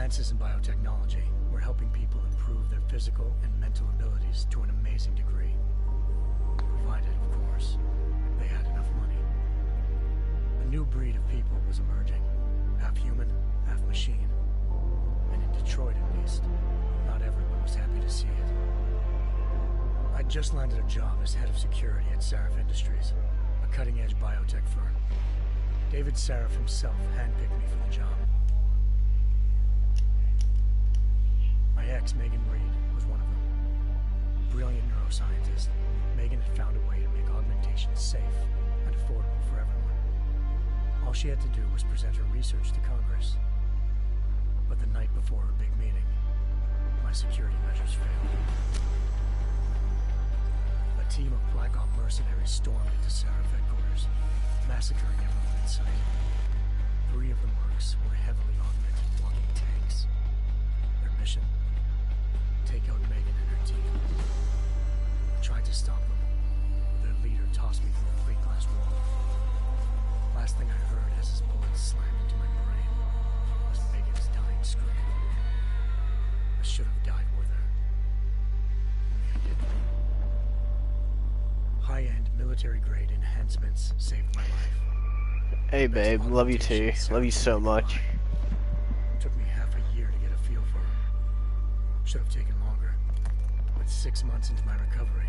Advances in biotechnology were helping people improve their physical and mental abilities to an amazing degree. Provided, of course, they had enough money. A new breed of people was emerging, half human, half machine. And in Detroit, at least, not everyone was happy to see it. I'd just landed a job as head of security at Sarif Industries, a cutting-edge biotech firm. David Sarif himself handpicked me for the job. My ex, Megan Reed, was one of them. A brilliant neuroscientist, Megan had found a way to make augmentation safe and affordable for everyone. All she had to do was present her research to Congress. But the night before her big meeting, my security measures failed. A team of Black Op mercenaries stormed into Sarif headquarters, massacring everyone in sight. 3 of the mercs were heavily augmented walking tanks. Their mission? Take out Megan and her team. I tried to stop them, but their leader tossed me through a plate glass wall. Last thing I heard as his bullets slammed into my brain was Megan's dying scream. I should have died with her. Only I didn't. High-end military-grade enhancements saved my life. Hey babe, love you too. Love you so much. It took me half a year to get a feel for her. Should have taken longer. But 6 months into my recovery,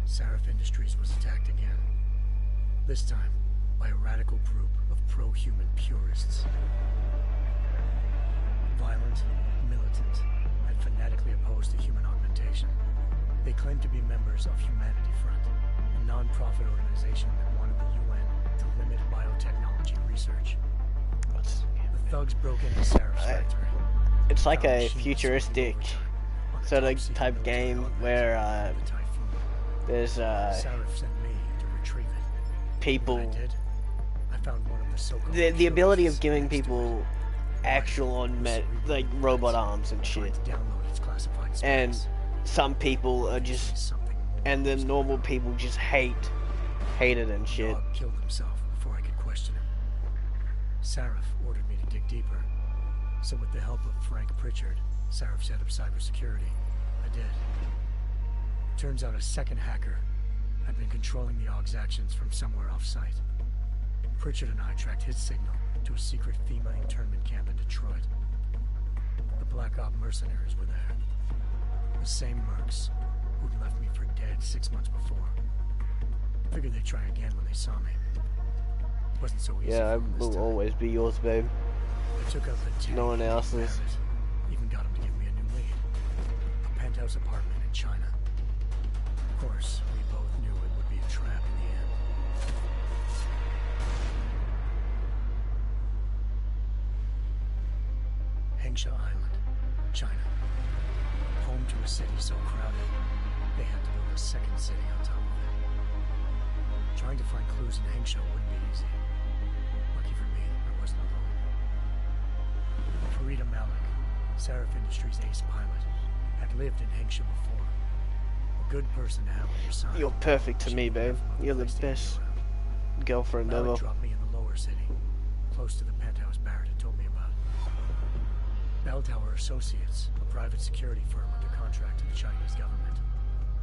Sarif Industries was attacked again. This time, by a radical group of pro-human purists. Violent, militant, and fanatically opposed to human augmentation. They claimed to be members of Humanity Front, a non-profit organization that wanted the UN to limit biotechnology research. The thugs broke into Sarif's factory. It's like a futuristic sort of type game where there's Sarif sent me to retrieve it. people. When I did, I found one of the so-called The ability of purists giving next to people it. actual like robot arms and shit. Tried to download its classified And specs. some people are just, Something more and the was normal going on. people just hate it and shit. Dog killed himself before I could question him. Sarif ordered me to dig deeper. So with the help of Frank Pritchard, Sarif's head of cybersecurity, I did. Turns out a second hacker had been controlling the AUG's actions from somewhere off-site. Pritchard and I tracked his signal to a secret FEMA internment camp in Detroit. The Black Op mercenaries were there. The same mercs who'd left me for dead 6 months before. Figured they'd try again when they saw me. Wasn't so easy. Yeah, I for them this will time. always be yours, babe. I took out the No one else's. Even got him to give me a new lead. A penthouse apartment in China. Of course, we both knew it would be a trap in the end. Hengsha Island, China. Home to a city so crowded, they had to build a second city on top of it. Trying to find clues in Hengsha wouldn't be easy. Lucky for me, I wasn't alone. Farida Malik, Sarif Industries' ace pilot, had lived in Hengsha before. A good person to have on your side. You're perfect to She me, knew babe. enough about the You're the place to get best around. girlfriend Malik ever. dropped me in the lower city, close to the penthouse Barrett had told me about. Bell Tower Associates, a private security firm under contract to the Chinese government,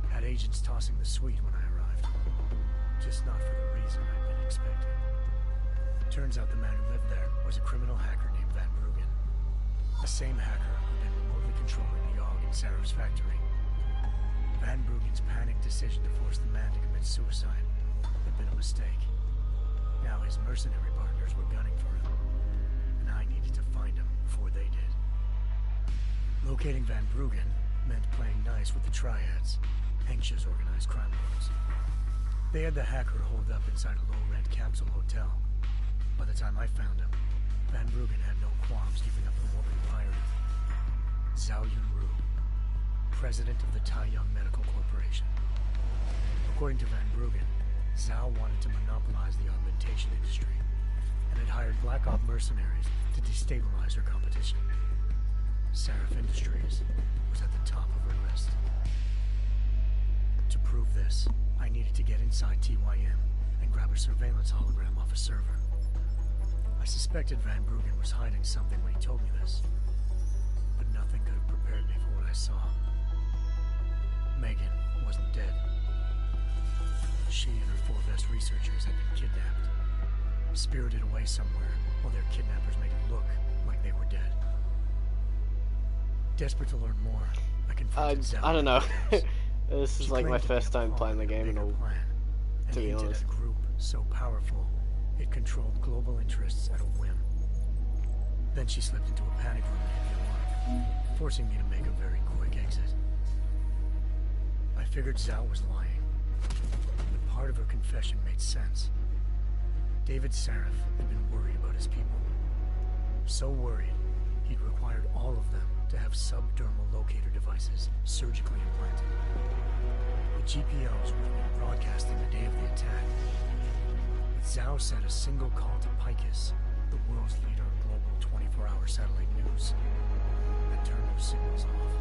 had agents tossing the suite when I arrived. Just not for the reason I'd been expecting. Turns out the man who lived there was a criminal hacker named Van Bruggen. The same hacker who'd been remotely controlling the AUG in Sarif's factory. Van Bruggen's panicked decision to force the man to commit suicide had been a mistake. Now his mercenary partners were gunning for him, and I needed to find him before they did. Locating Van Bruggen meant playing nice with the Triads, Hengsha's organized crime lords. They had the hacker holed up inside a low-rent capsule hotel. By the time I found him, Van Bruggen had no qualms giving up the woman hired him. Zhao Yunru, president of the Taiyang Medical Corporation. According to Van Bruggen, Zhao wanted to monopolize the augmentation industry and had hired Black Op mercenaries to destabilize her competition. Sarif Industries was at the top of her list. To prove this, I needed to get inside TYM and grab a surveillance hologram off a server. I suspected Van Bruggen was hiding something when he told me this. Nothing could have prepared me for what I saw. Megan wasn't dead. She and her 4 best researchers had been kidnapped, spirited away somewhere while their kidnappers made it look like they were dead. Desperate to learn more, I confronted Zhao. I don't know. This is like my first time playing the game and all, to be honest. A group so powerful, it controlled global interests at a whim. Then she slipped into a panic room and hit the alarm, forcing me to make a very quick exit. I figured Zhao was lying, but part of her confession made sense. David Sarif had been worried about his people. So worried, he'd required all of them to have subdermal locator devices surgically implanted. The GPOs would have been broadcasting the day of the attack. But Zhao sent a single call to Picus, the world's leader of global 24-hour satellite news, and turned those signals off.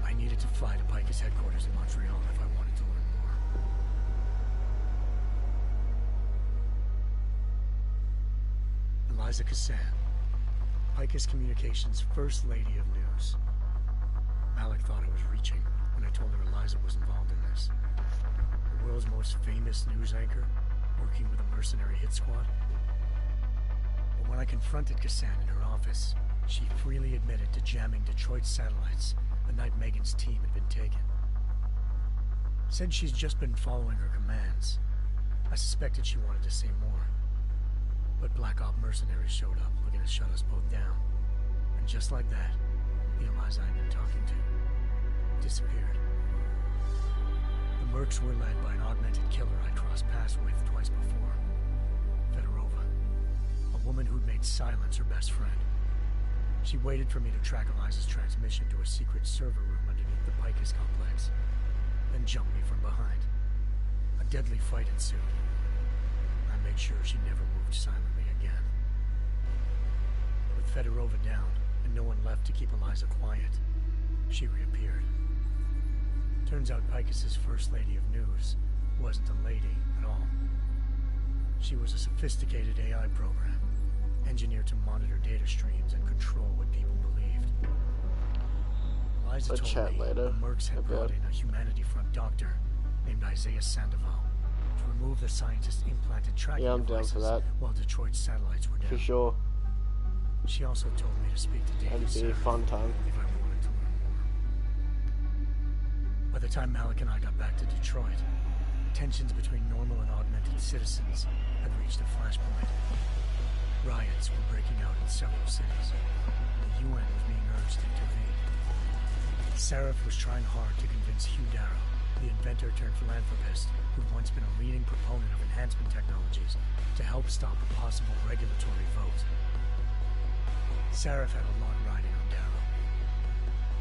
I needed to fly to Picus headquarters in Montreal if I wanted to learn more. Eliza Cassan, Picus Communications' First Lady of News. Malik thought I was reaching when I told her Eliza was involved in this. The world's most famous news anchor, working with a mercenary hit squad. But when I confronted Cassan in her office, she freely admitted to jamming Detroit's satellites the night Megan's team had been taken. Said she's just been following her commands. I suspected she wanted to say more. But Black Op mercenaries showed up looking to shut us both down. And just like that, the Eliza I'd been talking to disappeared. The Mercs were led by an augmented killer I'd crossed paths with twice before. Fedorova, a woman who'd made silence her best friend. She waited for me to track Eliza's transmission to a secret server room underneath the Picus complex, then jumped me from behind. A deadly fight ensued. I made sure she never moved silently again. With Fedorova down, and no one left to keep Eliza quiet, she reappeared. Turns out Picus's First Lady of News wasn't a lady at all. She was a sophisticated AI program, engineered to monitor data streams and control what people believed. Eliza told me the Mercs had brought in a Humanity Front doctor named Isaiah Sandoval to remove the scientist's implanted tracking devices while Detroit's satellites were down. For sure. She also told me to speak to David That'd be a fun time. if I wanted to learn more. By the time Malik and I got back to Detroit, tensions between normal and augmented citizens had reached a flashpoint. Riots were breaking out in several cities. The UN was being urged to intervene. Sarif was trying hard to convince Hugh Darrow, the inventor turned philanthropist who'd once been a leading proponent of enhancement technologies, to help stop a possible regulatory vote. Sarif had a lot riding on Darrow.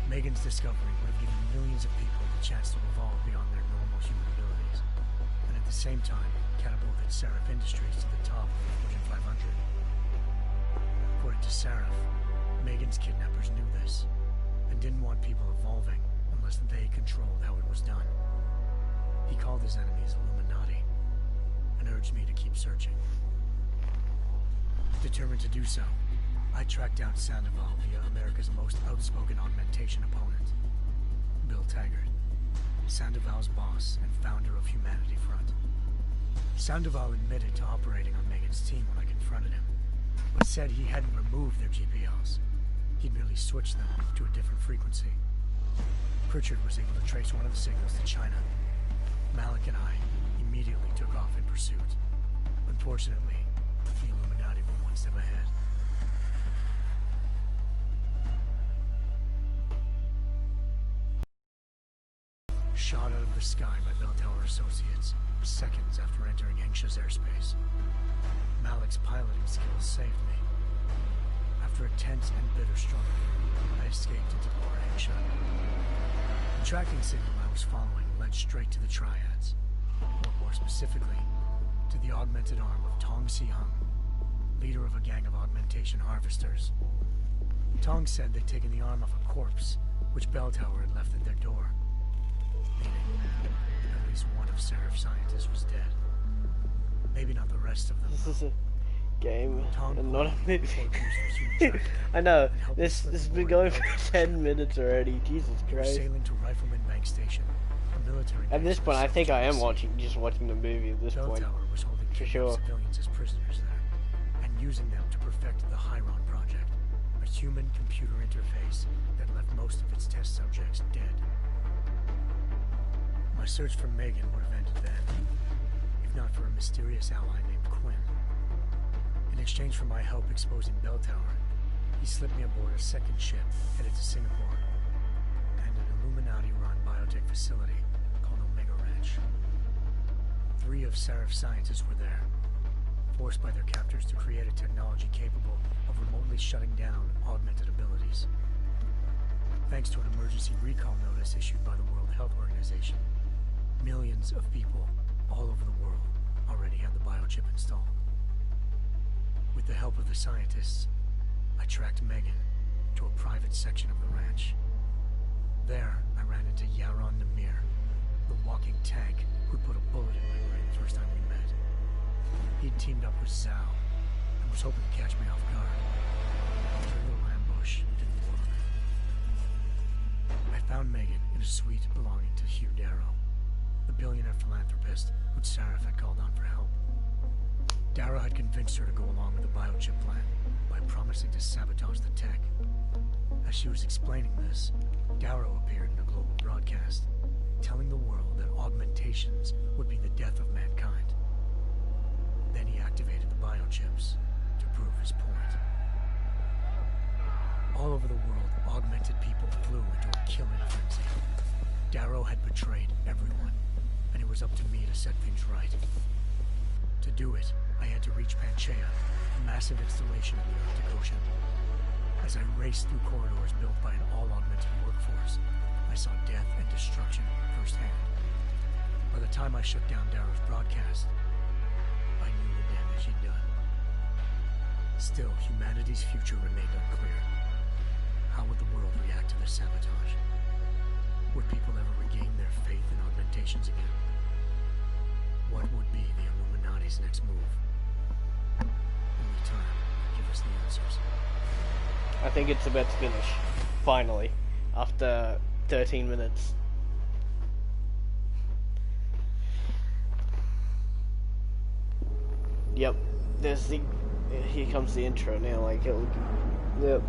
Megan's discovery would have given millions of people the chance to evolve beyond their normal human abilities, and at the same time catapulted Sarif Industries to the top of the Fortune 500. According to Sarif, Megan's kidnappers knew this, and didn't want people evolving unless they controlled how it was done. He called his enemies Illuminati, and urged me to keep searching. Determined to do so, I tracked down Sandoval via America's most outspoken augmentation opponent, Bill Taggart, Sandoval's boss and founder of Humanity Front. Sandoval admitted to operating on Megan's team when I confronted him, but said he hadn't removed their GPLs. He'd merely switched them to a different frequency. Pritchard was able to trace one of the signals to China. Malik and I immediately took off in pursuit. Unfortunately, the Illuminati were one step ahead. Shot out of the sky by Bell Tower Associates, seconds after entering Hengsha's airspace. Malik's piloting skills saved me. After a tense and bitter struggle, I escaped into Lower Hengsha. The tracking signal I was following led straight to the Triads, or more specifically, to the augmented arm of Tong Si-hung, leader of a gang of augmentation harvesters. Tong said they'd taken the arm off a corpse, which Bell Tower had left at their door. Meaning, at least one of Sarif's scientists was dead. Maybe not the rest of them. game and not a movie. I know, this has been going for 10 minutes already, Jesus Christ. Sailing to Rifleman Bank Station, a military at this point, I think I am just watching the movie at this Bell point. Tower was holding for sure. Civilians as prisoners there, and using them to perfect the Hyron project, a human-computer interface that left most of its test subjects dead. My search for Megan would have ended then, if not for a mysterious ally named Quinn. In exchange for my help exposing Bell Tower, he slipped me aboard a second ship headed to Singapore and an Illuminati-run biotech facility called Omega Ranch. 3 of Serif's scientists were there, forced by their captors to create a technology capable of remotely shutting down augmented abilities. Thanks to an emergency recall notice issued by the World Health Organization, millions of people all over the world already had the biochip installed. With the help of the scientists, I tracked Megan to a private section of the ranch. There, I ran into Yaron Namir, the walking tank who'd put a bullet in my brain the first time we met. He'd teamed up with Zhao and was hoping to catch me off guard. But their little ambush didn't work. I found Megan in a suite belonging to Hugh Darrow, the billionaire philanthropist who'd Sarif had called on for help. Darrow had convinced her to go along with the biochip plan by promising to sabotage the tech. As she was explaining this, Darrow appeared in a global broadcast, telling the world that augmentations would be the death of mankind. Then he activated the biochips to prove his point. All over the world, augmented people flew into a killing frenzy. Darrow had betrayed everyone, and it was up to me to set things right. To do it, I had to reach Panchaea, a massive installation in the Arctic Ocean. As I raced through corridors built by an all-augmented workforce, I saw death and destruction firsthand. By the time I shut down Darrow's broadcast, I knew the damage he'd done. Still, humanity's future remained unclear. How would the world react to this sabotage? Would people ever regain their faith in augmentations again? What would be the Illuminati's next move? Only time will give us the answers. I think it's about to finish. Finally. After 13 minutes. Yep. There's the... Here comes the intro now, like it'll... Yep.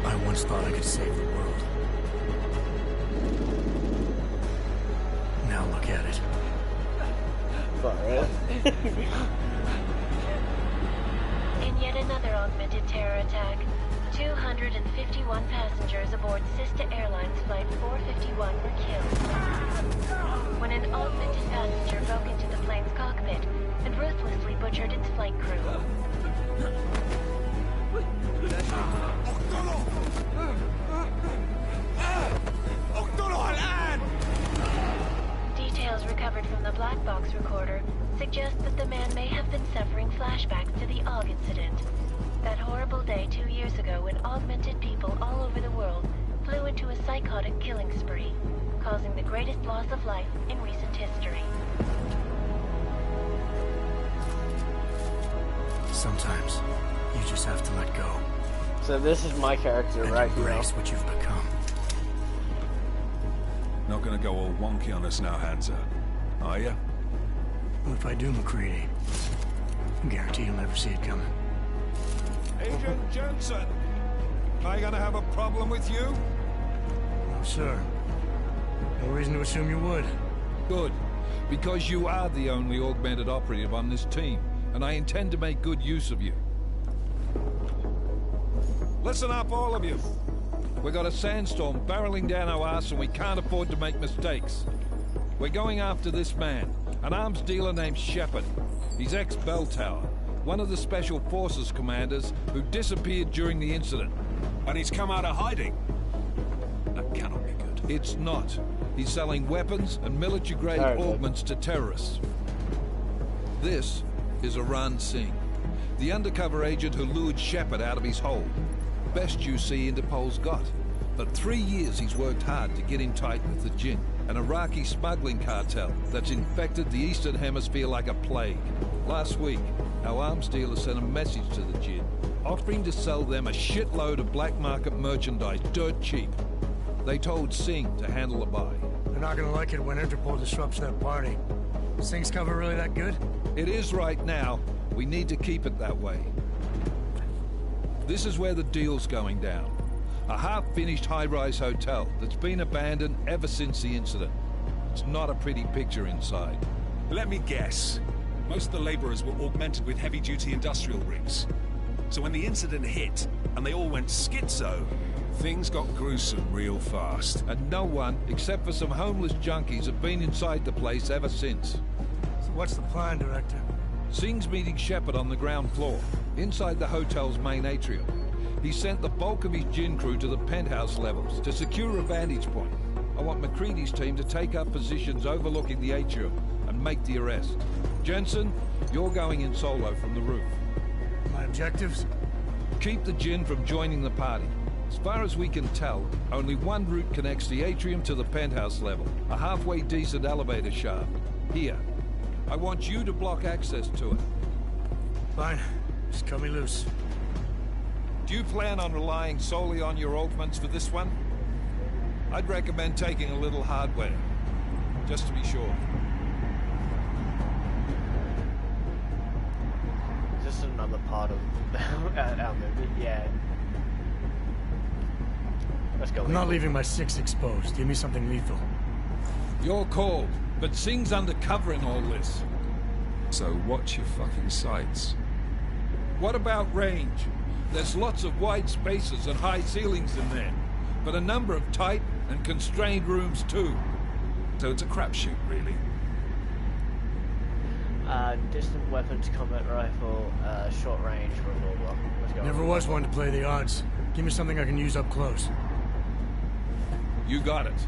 I once thought I could save the world. Now look at it. Alright. In yet another augmented terror attack, 251 passengers aboard Sister Airlines Flight 451 were killed when an augmented passenger broke into the plane's cockpit and ruthlessly butchered its flight crew. Details recovered from the black box recorder suggest that the man may have been suffering flashbacks to the AUG incident. That horrible day 2 years ago when augmented people all over the world flew into a psychotic killing spree, causing the greatest loss of life in recent history. Sometimes, you just have to let go. So this is my character and right here. Embrace what you've become. Not gonna go all wonky on us now, Hansa, are ya? Well, if I do, McCready, I guarantee you'll never see it coming. Agent Jensen, am I gonna have a problem with you? No, sir. No reason to assume you would. Good, because you are the only augmented operative on this team, and I intend to make good use of you. Listen up, all of you. We got a sandstorm barreling down our arse and we can't afford to make mistakes. We're going after this man, an arms dealer named Shepard. He's ex-Bell Tower, one of the Special Forces commanders who disappeared during the incident. And he's come out of hiding. That cannot be good. It's not. He's selling weapons and military-grade augments to terrorists. This is Aran Singh, the undercover agent who lured Shepard out of his hole. Best you see Interpol's got. For 3 years he's worked hard to get in tight with the Jinn, an Iraqi smuggling cartel that's infected the Eastern Hemisphere like a plague. Last week, our arms dealer sent a message to the Jinn, offering to sell them a shitload of black market merchandise dirt cheap. They told Singh to handle the buy. They're not gonna like it when Interpol disrupts their party. Singh's cover really that good? It is right now. We need to keep it that way. This is where the deal's going down. A half-finished high-rise hotel that's been abandoned ever since the incident. It's not a pretty picture inside. Let me guess. Most of the laborers were augmented with heavy-duty industrial rigs. So when the incident hit, and they all went schizo, things got gruesome real fast. And no one, except for some homeless junkies, have been inside the place ever since. So what's the plan, Director? Singh's meeting Shepard on the ground floor, inside the hotel's main atrium. He sent the bulk of his Jinn crew to the penthouse levels to secure a vantage point. I want McCready's team to take up positions overlooking the atrium and make the arrest. Jensen, you're going in solo from the roof. My objectives? Keep the Jinn from joining the party. As far as we can tell, only one route connects the atrium to the penthouse level, a halfway decent elevator shaft. Here. I want you to block access to it. Fine. Just cut me loose. Do you plan on relying solely on your augments for this one? I'd recommend taking a little hardware, just to be sure. Is this another part of our movie? Yeah. Let's go. I'm not leaving my 6 exposed. Give me something lethal. Your call, but Singh's undercover in all this. So watch your fucking sights. What about range? There's lots of wide spaces and high ceilings in there, but a number of tight and constrained rooms too. So it's a crapshoot, really. Distant weapons, combat rifle, short range revolver. Let's go. Never was one to play the odds. Give me something I can use up close. You got it.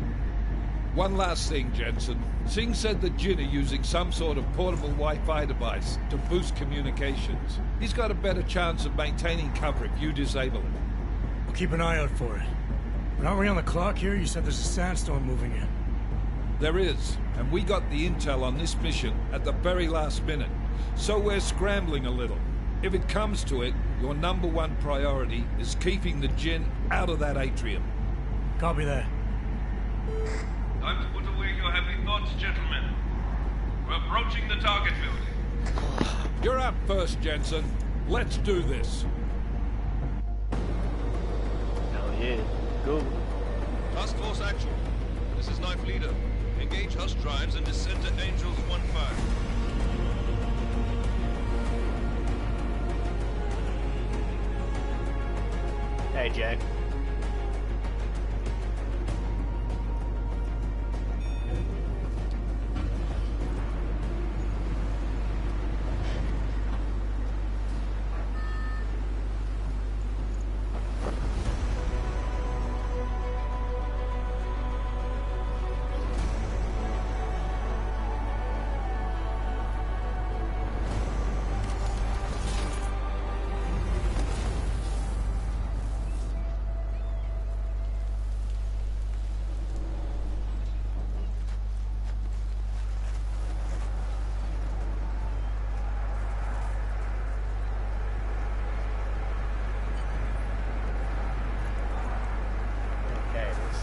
One last thing, Jensen. Singh said the Jinn are using some sort of portable Wi-Fi device to boost communications. He's got a better chance of maintaining cover if you disable it. I'll keep an eye out for it. But aren't we on the clock here? You said there's a sandstorm moving in. There is, and we got the intel on this mission at the very last minute. So we're scrambling a little. If it comes to it, your #1 priority is keeping the Jinn out of that atrium. Copy that. Time to put away your heavy thoughts, gentlemen. We're approaching the target building. You're up first, Jensen. Let's do this. Hell yeah. Go. Task Force Actual. This is Knife Leader. Engage Hush drives and descend to Angels 1-5. Hey, Jack.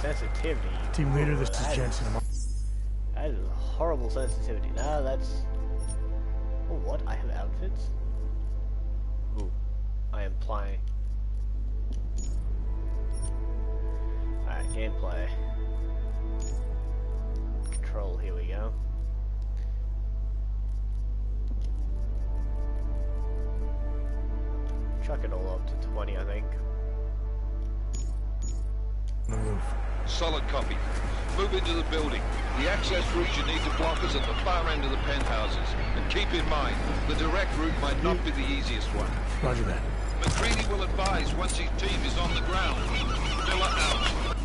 Sensitivity. Team leader, this is Jensen. That is horrible sensitivity. No, that's... Oh, what? I have outfits? Ooh. I am playing. Alright, gameplay. Control, here we go. Chuck it all up to 20, I think. On the roof. Solid copy. Move into the building. The access route you need to block is at the far end of the penthouses. And keep in mind, the direct route might not be the easiest one. Roger that. McCready will advise once his team is on the ground. Miller out.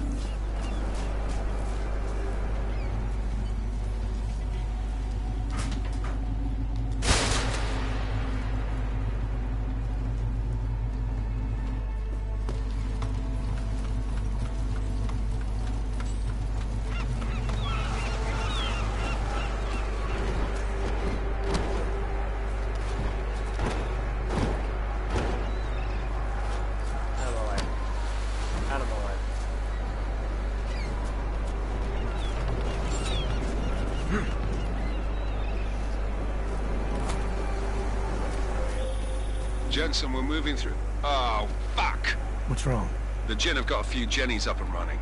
Jensen, we're moving through... Oh, fuck! What's wrong? The Jinn have got a few Jennies up and running.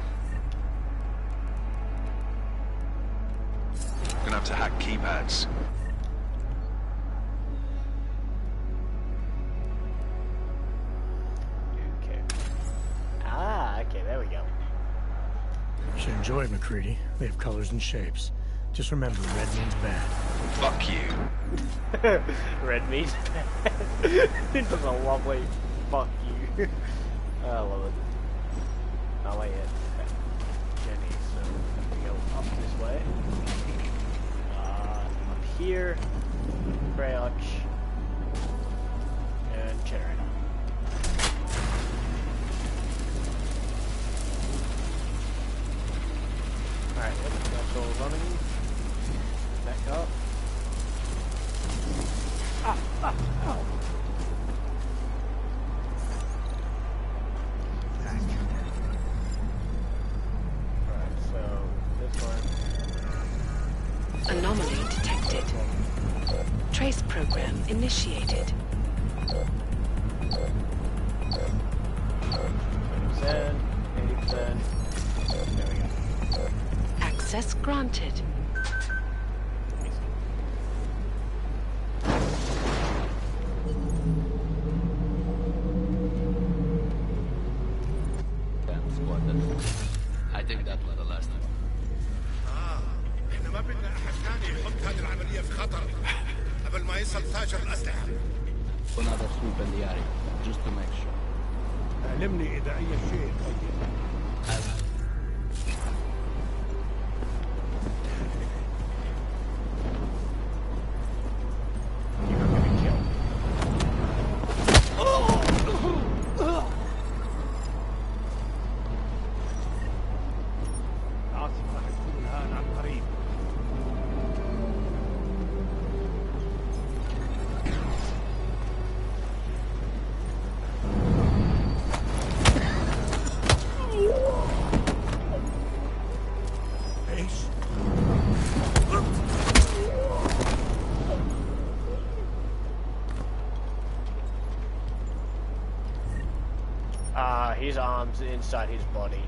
Gonna have to hack keypads. Okay. Ah, okay, there we go. You should enjoy it, McCready. They have colors and shapes. Just remember, red means bad. Fuck you. Red meat. This is a lovely fuck you. I love it. Oh wait, yeah. Jenny, so we go up this way. Up here. Crouch. And generator. Alright, that's all running. Back up. Ow. Alright, so this one. Anomaly detected. Trace program initiated. 20%, 80%. There we go. Access granted. I think that went the last time. احنا ما بدنا احد ثاني يحط هذه العملية في خطر قبل ما يصل تاجر الأسلحة. Another swoop in the area, just to make sure. علمني إذا أي شيء His arms inside his body.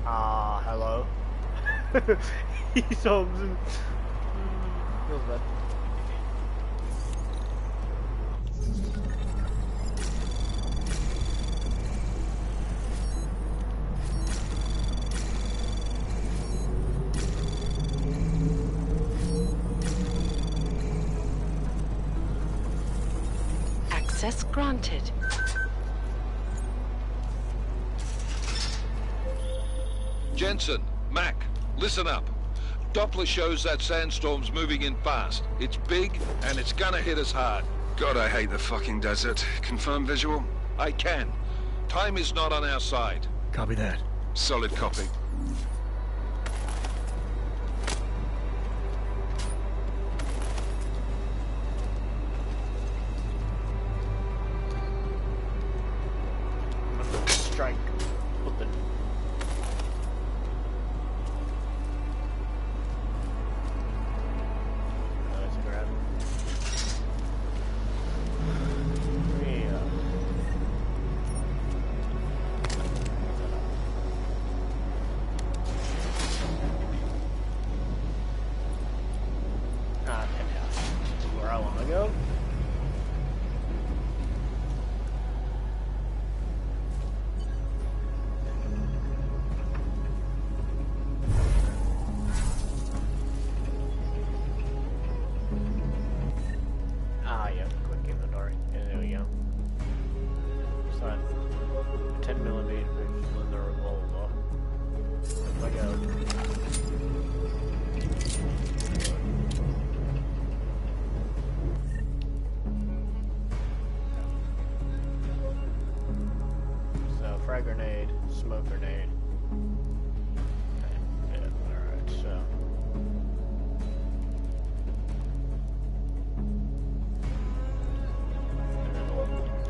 Hello? His arms in... Feels bad. Access granted. Jensen, Mac, listen up. Doppler shows that sandstorm's moving in fast. It's big, and it's gonna hit us hard. God, I hate the fucking desert. Confirm visual? I can. Time is not on our side. Copy that. Solid copy. Strike. Open. Let's grab. Yeah. Penthouse. This is where I want to go. Yeah, quick inventory. Yeah, there we go. What's that? 10mm with the revolver. If I go. So, frag grenade, smoke grenade. Yeah, alright, so.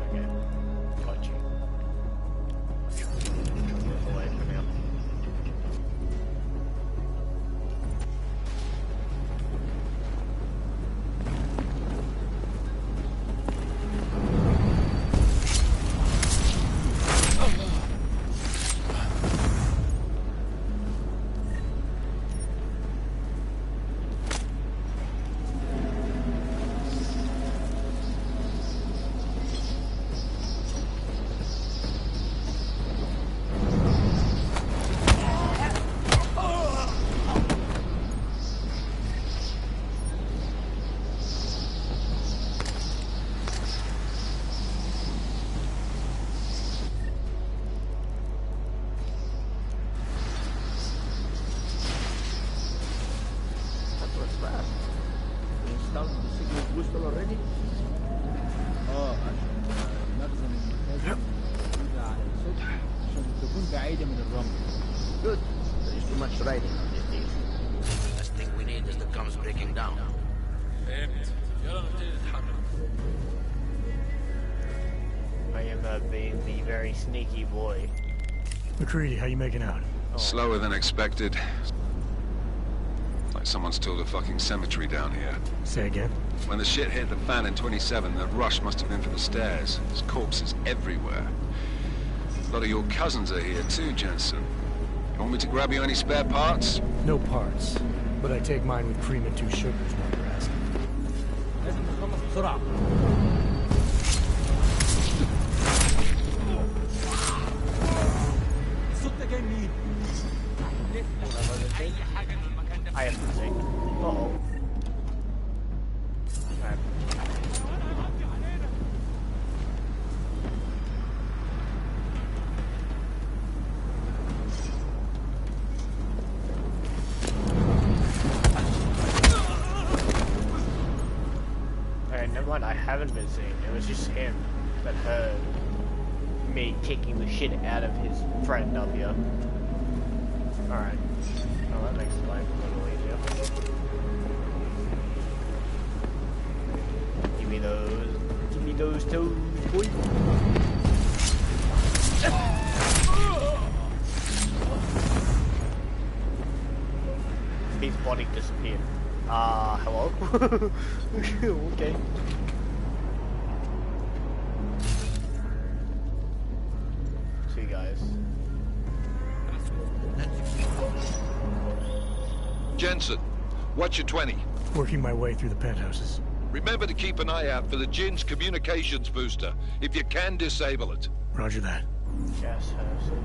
Okay. Got you. Move away from him. down the signal booster already? عشان مخزن المخازن موجودة على السطح عشان تكون بعيدة من الرمل. Good. There is too much riding on this deal. Last thing we need is the comms breaking down. فهمت. يلا نبتدي نتحرك. I am being the very sneaky boy. McCready, how you making out? Slower than expected. Like someone's tilled a fucking cemetery down here. Say again? When the shit hit the fan in 27, the rush must have been for the stairs. There's corpses everywhere. A lot of your cousins are here too, Jensen. You want me to grab you any spare parts? No parts. But I take mine with cream and 2 sugars, not your ass. لازم نخلص بسرعة. الصوت ده جاي منين؟ I have to say. Uh-oh. Alright. Alright, never mind. I haven't been seeing. It was just him that heard me kicking the shit out of his friend up here. Alright. Oh, that makes life a little easier. Give me those toes, boy. His body disappeared. Hello? Okay. See you guys. Jensen, what's your 20? Working my way through the penthouses. Remember to keep an eye out for the Jin's communications booster. If you can, disable it. Roger that. Gas hazard.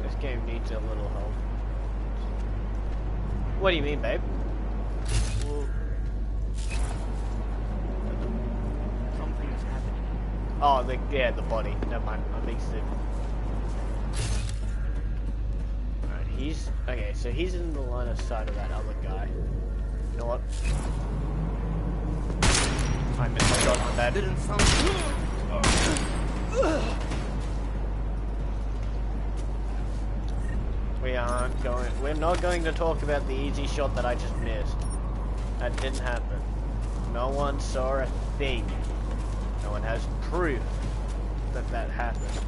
This game needs a little help. What do you mean, babe? Something is happening. Oh, the body. Never mind. I mixed it. Alright, okay, so he's in the line of sight of that other guy. You know what? I missed my shot on that. Didn't sound We're not going to talk about the easy shot that I just missed. That didn't happen. No one saw a thing. No one has proof that that happened.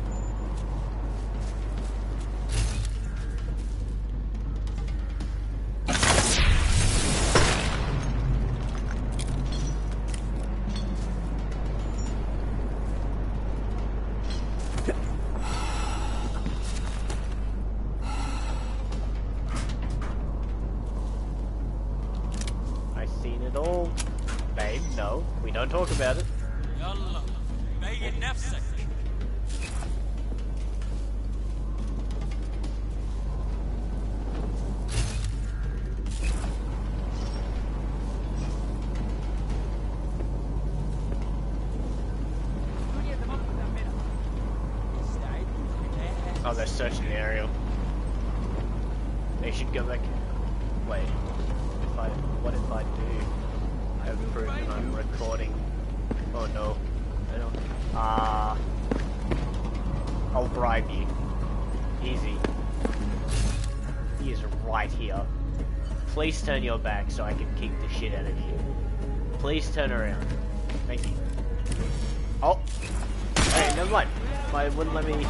Don't talk about it. يلا بين نفسك. Oh, they're searching the area. They should go back. Wait. What if I do? I have proof that I'm recording. Oh no. I don't. I'll bribe you. Easy. He is right here. Please turn your back so I can kick the shit out of you. Please turn around. Thank you. Oh! Hey, never mind. It wouldn't let me.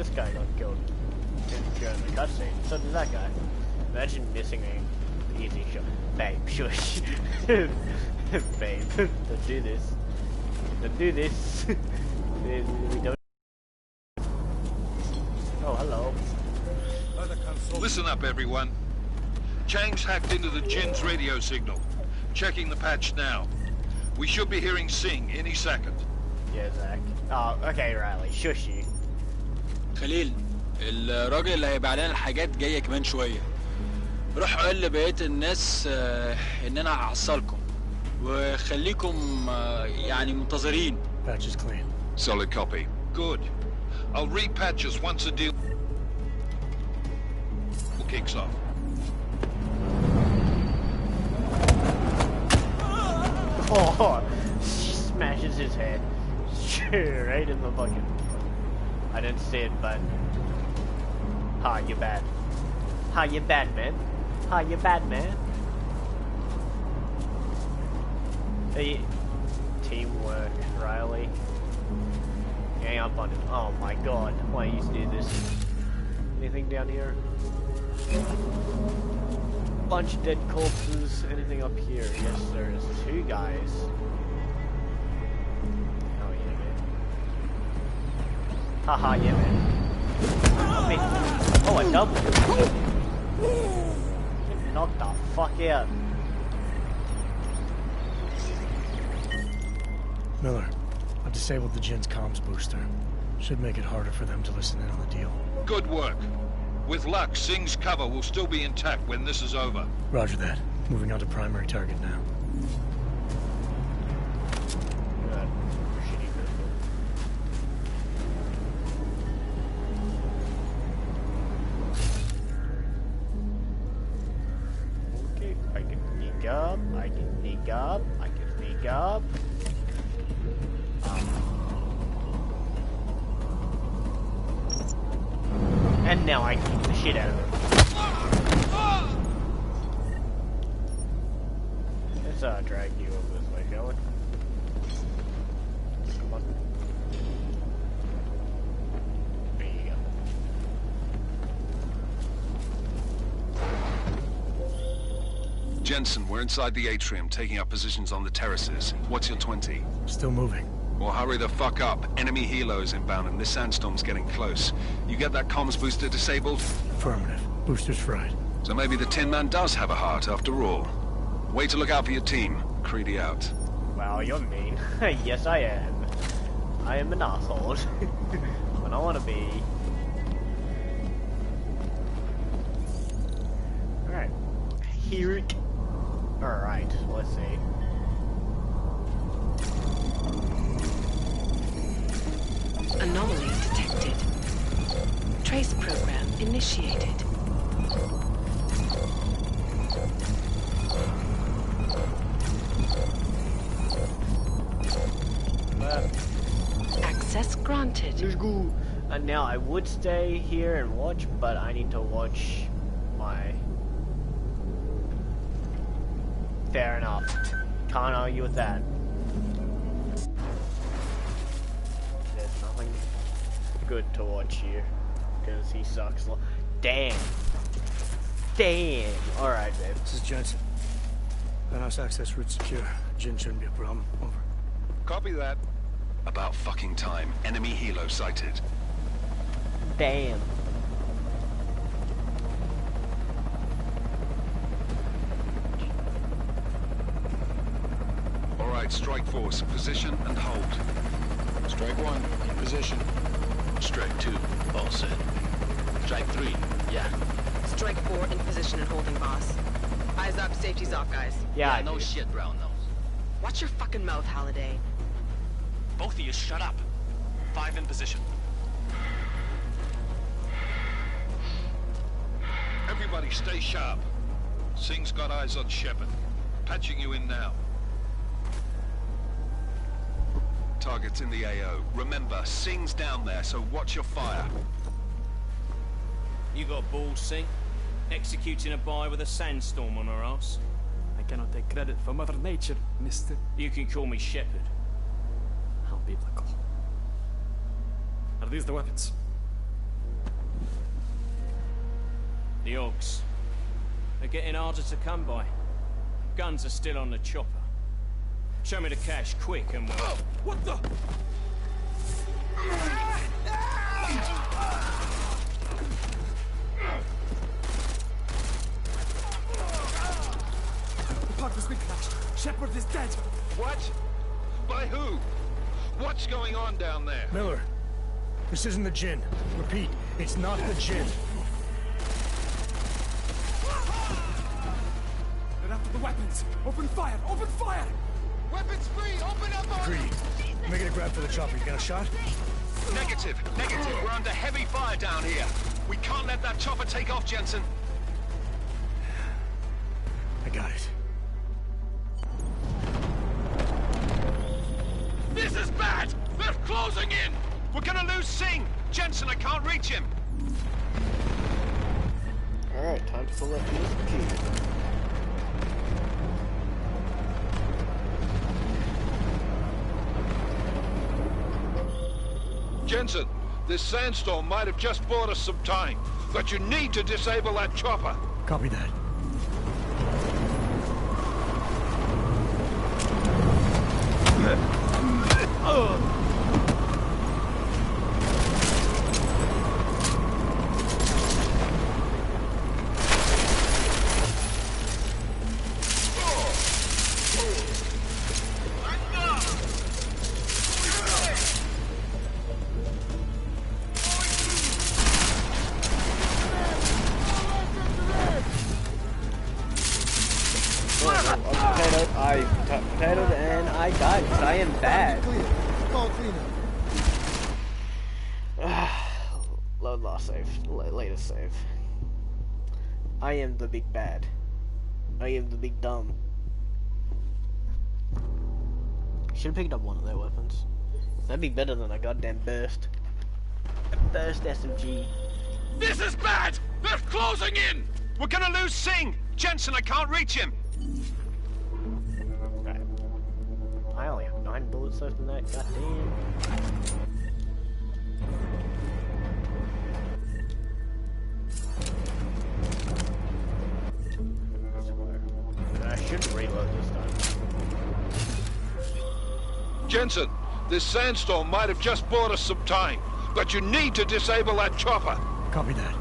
this guy got killed during the cutscene. So did that guy. Imagine missing a easy shot. Babe, shush. Babe, don't do this. Don't do this. We don't. Oh, hello. Listen up, everyone. Chang's hacked into the Jin's radio signal. Checking the patch now. We should be hearing Singh any second. Yeah, Zach. Oh, okay, Riley. Shushy. خليل الراجل اللي هيبيع لنا الحاجات جايه كمان شويه. روح قول لبقيه الناس ان انا هحصلكم وخليكم يعني منتظرين. Patch is clean. Solid copy. Good. I'll repatch us once the deal kicks off. Oh, she smashes his head right in the bucket. I didn't see it, but ha, you bad. Ha, you bad, man. Ha, you bad, man. Hey, teamwork, Riley. Gang up on him. Oh my god, why you do this? Anything down here? Bunch of dead corpses. Anything up here? Yes, there is. 2 guys. Oh yeah, man. Haha, yeah, man. Oh, a double. Get knocked the fuck out. Miller, I've disabled the Jin's comms booster. Should make it harder for them to listen in on the deal. Good work. With luck, Singh's cover will still be intact when this is over. Roger that. Moving on to primary target now. Good. Shitty pistol. Okay, I can sneak up, I can sneak up, I can sneak up. And now I kick the shit out of him. Let's drag you over this way, shall we? Come on. There you go. Jensen, we're inside the atrium, taking up positions on the terraces. What's your 20? Still moving. Well, hurry the fuck up. Enemy helos inbound and this sandstorm's getting close. You get that comms booster disabled? Affirmative. Booster's fried. So maybe the Tin Man does have a heart after all. Way to look out for your team. Creedy out. Wow, you're mean. Yes, I am. I am an asshole. When I want to be. Alright. Here it. Alright, let's see. Anomaly detected. Trace program initiated. Access granted. Let's go. And now I would stay here and watch, but I need to watch my... Fair enough. Can't argue with that. There's nothing good to watch here. Because he sucks. Damn. Damn. Alright, babe. This is Jensen. Penthouse access route secure. Jin shouldn't be a problem. Over. Copy that. About fucking time. Enemy helo sighted. Damn. Alright, strike force. Position and hold. Strike 1, in position. Strike 2, all set. Strike 3, yeah. Strike 4 in position and holding, boss. Eyes up, safety's off, guys. Yeah, no shit, brown nose. Watch your fucking mouth, Halliday. Both of you, shut up. 5 in position. Everybody stay sharp. Singh's got eyes on Shepard. Patching you in now. Target's in the AO. Remember, Singh's down there, so watch your fire. You got balls, Singh? Executing a buy with a sandstorm on her ass. I cannot take credit for Mother Nature, mister. You can call me Shepard. How biblical. Are these the weapons? The Orcs. They're getting harder to come by. Guns are still on the chopper. Show me the cash, quick, and we'll... Oh, what the? The park has been crashed. Shepard is dead. What? By who? What's going on down there? Miller, this isn't the Jinn. Repeat, it's not the Jinn. They're after the weapons. Open fire! Open fire! Weapons free! Open up! Greedy. Making a grab for the chopper. You got a shot? Negative. Negative. We're under heavy fire down here. We can't let that chopper take off, Jensen. I got it. This is bad! They're closing in! We're gonna lose Singh! Jensen, I can't reach him! Alright, time to select this key. Jensen, this sandstorm might have just bought us some time, but you need to disable that chopper. Copy that. Potatoed and I died because I am bad. Load lost save. Latest save. I am the big bad. I am the big dumb. Should have picked up one of their weapons. That'd be better than a goddamn burst. A burst SMG. This is bad! They're closing in! We're gonna lose Singh! Jensen, I can't reach him! I only have 9 bullets left in that, goddamn. I shouldn't reload this time. Jensen, this sandstorm might have just bought us some time, but you need to disable that chopper. Copy that.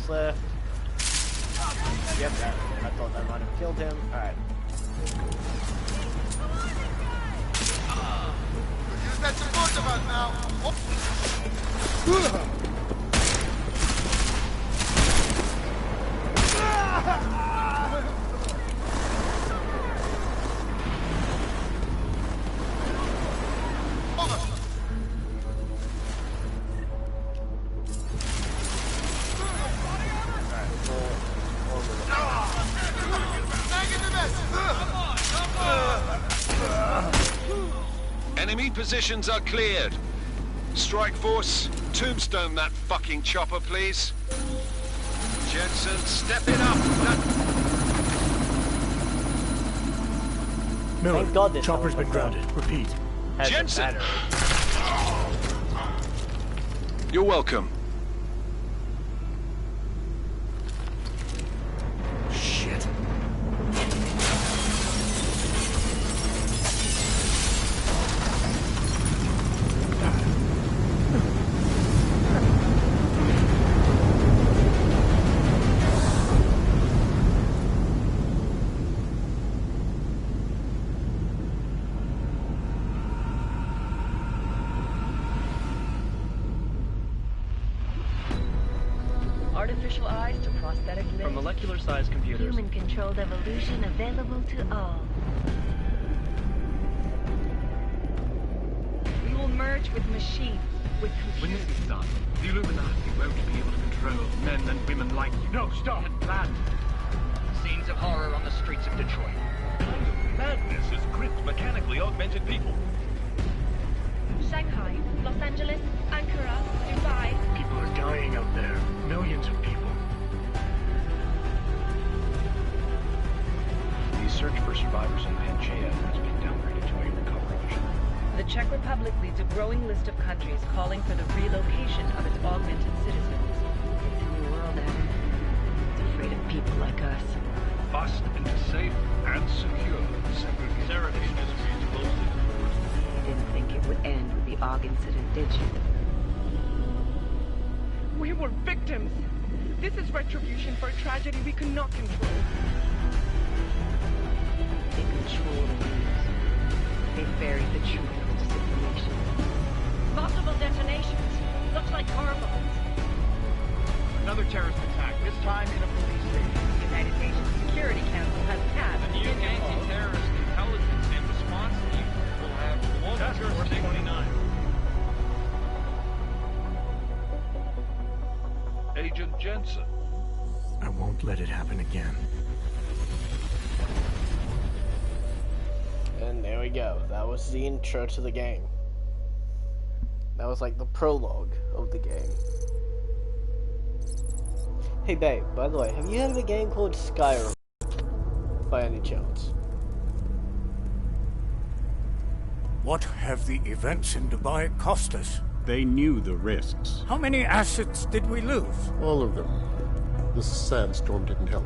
Left. Yep, I thought that might have killed him. Alright. Use that support of us now. Enemy positions are cleared. Strike Force, tombstone that fucking chopper, please. Jensen, step it up. Miller, Thank God this chopper's been grounded. Repeat. Jensen! You're welcome. artificial eyes to prosthetic limbs. From molecular-sized computers. Human-controlled evolution available to all. We will merge with machines, with computers. When this is done, the Illuminati won't be able to control men and women like you. No, stop! And planned. Scenes of horror on the streets of Detroit. Madness is crypt mechanically augmented people. Shanghai, Los Angeles, Ankara, Dubai. People are dying out there. Millions of people. The search for survivors in Pangaea has been downgraded to a recovery mission. The Czech Republic leads a growing list of countries calling for the relocation of its augmented citizens. It's a new world, Adam. It's afraid of people like us. Bust into safe and secure segregation is closely. You didn't think it would end with the AUG incident, did you? We were victims. This is retribution for a tragedy we could not control. They control the news. They buried the truth with disinformation. Multiple detonations. Looks like hormones. Another terrorist attack, this time in a police station. The United Nations Security Council has passed The new anti-terrorist intelligence and response team will have Task Force 29. Agent Jensen. I won't let it happen again. And there we go. That was the intro to the game. That was like the prologue of the game. Hey babe, by the way, have you heard of a game called Skyrim? By any chance? What have the events in Dubai cost us? They knew the risks. How many assets did we lose? All of them. The sandstorm didn't help.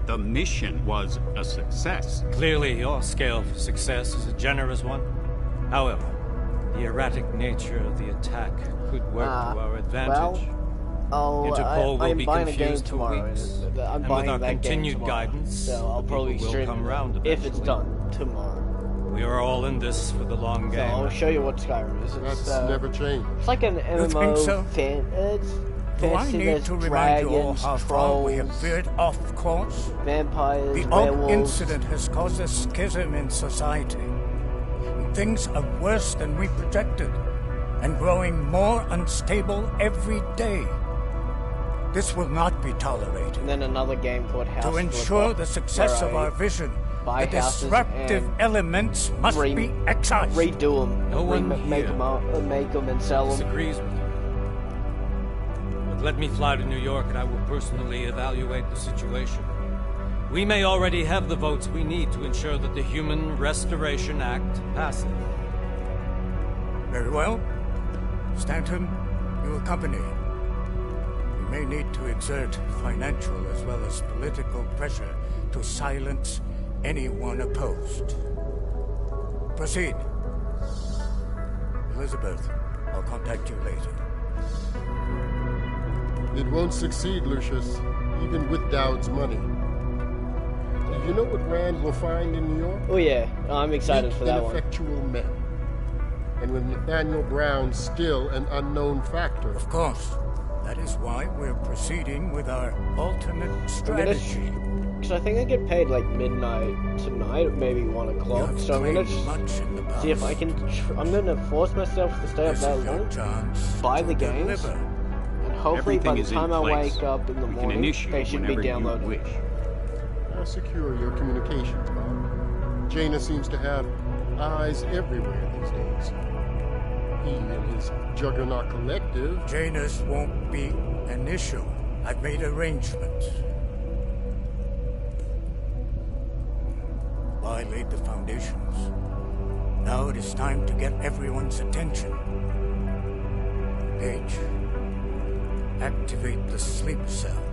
The mission was a success. Clearly, your scale for success is a generous one. However, the erratic nature of the attack could work to our advantage. Interpol will be confused for weeks, and with our continued guidance, so I'll probably will stream come round it if it's done tomorrow. We are all in this for the long game. So I'll show you what Skyrim is. That's never changed. It's like an MMO. so? It's Do I need to remind you all how far we have veered off course? Vampires, The AUG incident has caused a schism in society. Things are worse than we projected, and growing more unstable every day. This will not be tolerated. And then another game called House To ensure the success of our vision, the disruptive elements must be excised. Redo them. No one make them and sell them. Disagrees with you. But let me fly to New York and I will personally evaluate the situation. We may already have the votes we need to ensure that the Human Restoration Act passes. Very well. Stanton, you accompany. We may need to exert financial as well as political pressure to silence anyone opposed. Proceed. Elizabeth, I'll contact you later. It won't succeed, Lucius, even with Dowd's money. Do you know what Rand will find in New York? Oh yeah, I'm excited for that one. Ineffectual men. And with Nathaniel Brown still an unknown factor. Of course. That is why we're proceeding with our alternate strategy. Because I think I get paid like midnight tonight, maybe 1 o'clock. So I'm gonna see if I can. I'm gonna force myself to stay up that long, buy the games, and hopefully by the time I wake up in the morning, they should be downloaded. How secure your communications, Bob? Jaina seems to have eyes everywhere these days. He and his Juggernaut Collective. Jaina's won't be an issue. I've made arrangements. I laid the foundations. Now it is time to get everyone's attention. Page, activate the sleep cell.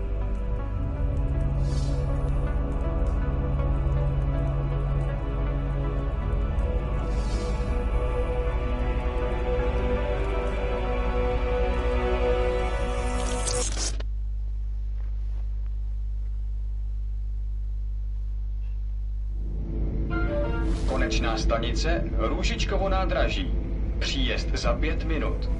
Konečná stanice Růžičkovo nádraží. Příjezd za 5 minut.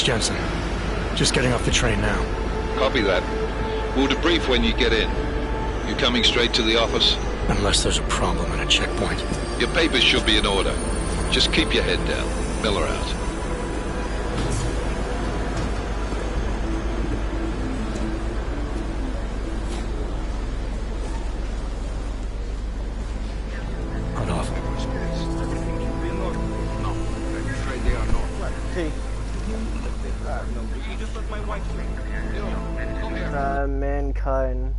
Jensen. Just getting off the train now. Copy that. We'll debrief when you get in. You coming straight to the office? Unless there's a problem at a checkpoint. Your papers should be in order. Just keep your head down. Miller out. On off. Mankind.